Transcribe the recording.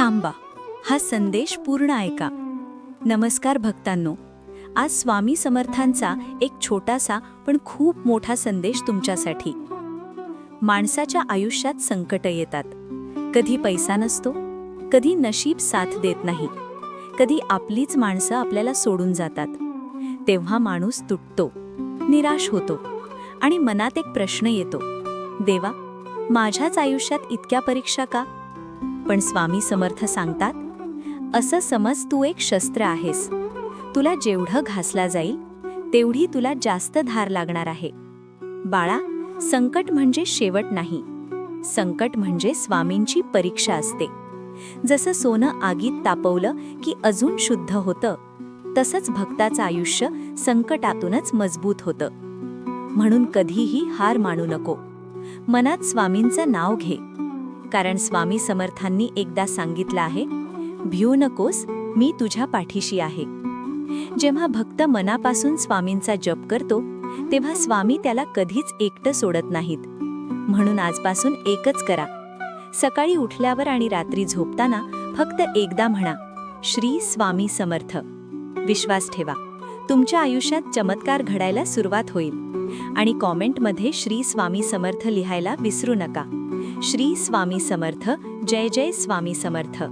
थांबा, हा संदेश पूर्ण ऐका. नमस्कार भक्तांनो, आज स्वामी समर्थांचा एक छोटासा पण खूप मोठा संदेश तुमच्यासाठी. माणसाच्या आयुष्यात संकट येतात. कधी पैसा नसतो, कधी नशीब साथ देत नाही, कधी आपलीच माणसं आपल्याला सोडून जातात. तेव्हा माणूस तुटतो, निराश होतो आणि मनात एक प्रश्न येतो, देवा, माझ्याच आयुष्यात इतक्या परीक्षा का? पण स्वामी समर्थ सांगतात, असं समज तू एक शस्त्र आहेस. तुला जेवढं घासला जाईल तेवढी तुला जास्त धार लागणार आहे. बाळा, संकट म्हणजे शेवट नाही. संकट म्हणजे स्वामींची परीक्षा असते. जसं सोनं आगीत तापवलं की अजून शुद्ध होतं, तसंच भक्ताचं आयुष्य संकटातूनच मजबूत होतं. म्हणून कधीही हार मानू नको. मनात स्वामींचं नाव घे, कारण स्वामी समर्थांनी एकदा सांगितलं आहे, भिऊ नकोस, मी तुझ्या पाठीशी आहे. जेव्हा भक्त मनापासून स्वामींचा जप करतो, तेव्हा स्वामी त्याला कधीच एकटं सोडत नाहीत. म्हणून आजपासून एकच करा. सकाळी उठल्यावर आणि रात्री झोपताना फक्त एकदा म्हणा, श्री स्वामी समर्थ. विश्वास ठेवा, तुमच्या आयुष्यात चमत्कार घडायला सुरुवात होईल. आणि कॉमेंटमध्ये श्री स्वामी समर्थ लिहायला विसरू नका. श्री स्वामी समर्थ. जय जय स्वामी समर्थ.